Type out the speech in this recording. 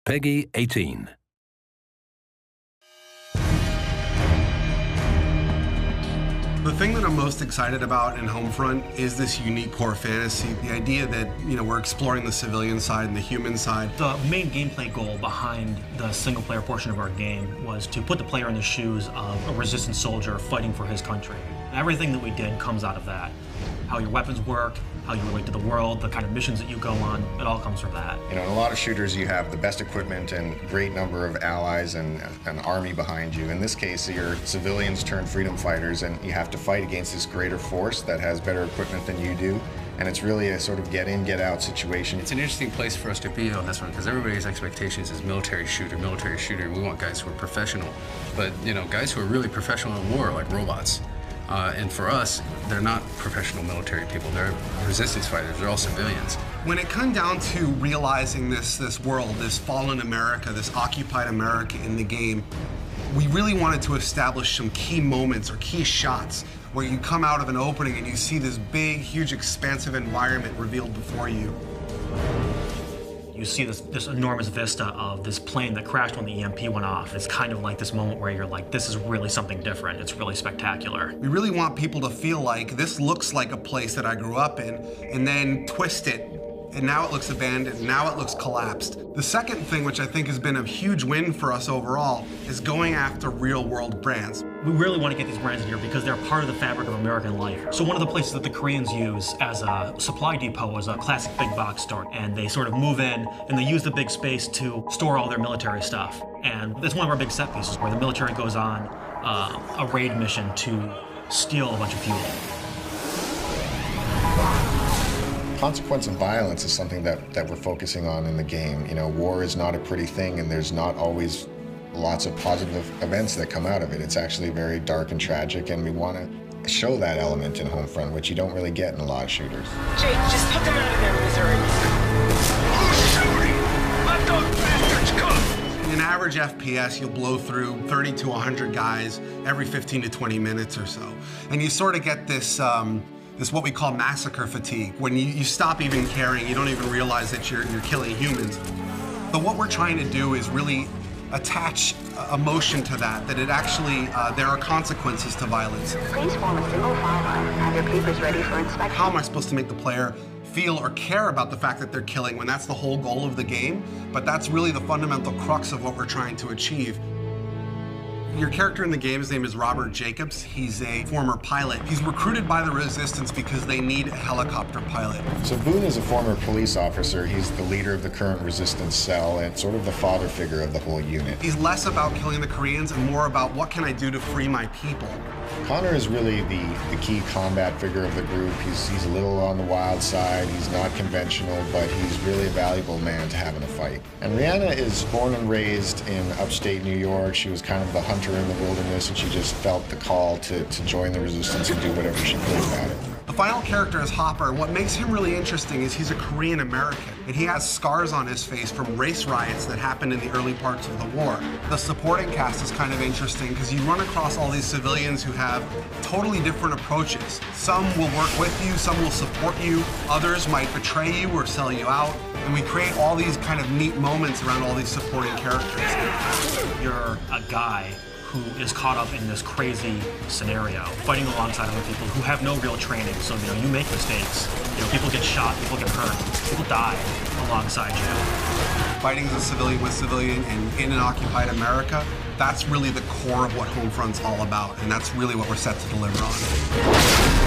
Peggy 18. The thing that I'm most excited about in Homefront is this unique core fantasy. The idea that, we're exploring the civilian side and the human side. The main gameplay goal behind the single-player portion of our game was to put the player in the shoes of a resistance soldier fighting for his country. Everything that we did comes out of that. How your weapons work, how you relate to the world, the kind of missions that you go on, it all comes from that. In a lot of shooters, you have the best equipment and great number of allies and an army behind you. In this case, you're civilians turned freedom fighters, and you have to fight against this greater force that has better equipment than you do. And it's really a sort of get in, get out situation. It's an interesting place for us to be on this one because everybody's expectations is military shooter, military shooter. We want guys who are professional. But, guys who are really professional in war are like robots. And for us, they're not professional military people. They're resistance fighters. They're all civilians. When it comes down to realizing this world, this fallen America, this occupied America in the game, we really wanted to establish some key moments or key shots where you come out of an opening and you see this big, huge, expansive environment revealed before you. You see this enormous vista of this plane that crashed when the EMP went off. It's kind of like this moment where you're like, this is really something different. It's really spectacular. We really want people to feel like this looks like a place that I grew up in, and then twist it, and now it looks abandoned, now it looks collapsed. The second thing, which I think has been a huge win for us overall, is going after real-world brands. We really want to get these brands in here because they're part of the fabric of American life. So one of the places that the Koreans use as a supply depot is a classic big box store. And they sort of move in and they use the big space to store all their military stuff. And that's one of our big set pieces where the military goes on a raid mission to steal a bunch of fuel. Consequence of violence is something that we're focusing on in the game. War is not a pretty thing, and there's not always lots of positive events that come out of it. It's actually very dark and tragic, and we want to show that element in Homefront, which you don't really get in a lot of shooters. Jake, just put them out of there, misery. Who's shooting? Let those bastards come! In an average FPS, you'll blow through 30 to 100 guys every 15 to 20 minutes or so. And you sort of get this what we call massacre fatigue. When you stop even caring, you don't even realize that you're killing humans. But what we're trying to do is really attach emotion to that it actually, there are consequences to violence. Please form a single file line. Have your papers ready for inspection. How am I supposed to make the player feel or care about the fact that they're killing when that's the whole goal of the game? But that's really the fundamental crux of what we're trying to achieve. Your character in the game, his name is Robert Jacobs. He's a former pilot. He's recruited by the Resistance because they need a helicopter pilot. So Boone is a former police officer. He's the leader of the current Resistance cell and sort of the father figure of the whole unit. He's less about killing the Koreans and more about what can I do to free my people. Connor is really the key combat figure of the group. He's a little on the wild side. He's not conventional, but he's really a valuable man to have in a fight. And Rihanna is born and raised in upstate New York. She was kind of the hunter in the wilderness, and she just felt the call to join the Resistance and do whatever she could about it. The final character is Hopper. What makes him really interesting is he's a Korean American, and he has scars on his face from race riots that happened in the early parts of the war. The supporting cast is kind of interesting because you run across all these civilians who have totally different approaches. Some will work with you, some will support you, others might betray you or sell you out, and we create all these kind of neat moments around all these supporting characters. You're a guy who is caught up in this crazy scenario, fighting alongside other people who have no real training. So, you make mistakes. People get shot, people get hurt, people die alongside you. Fighting as a civilian with civilian and in an occupied America, that's really the core of what Homefront's all about, and that's really what we're set to deliver on.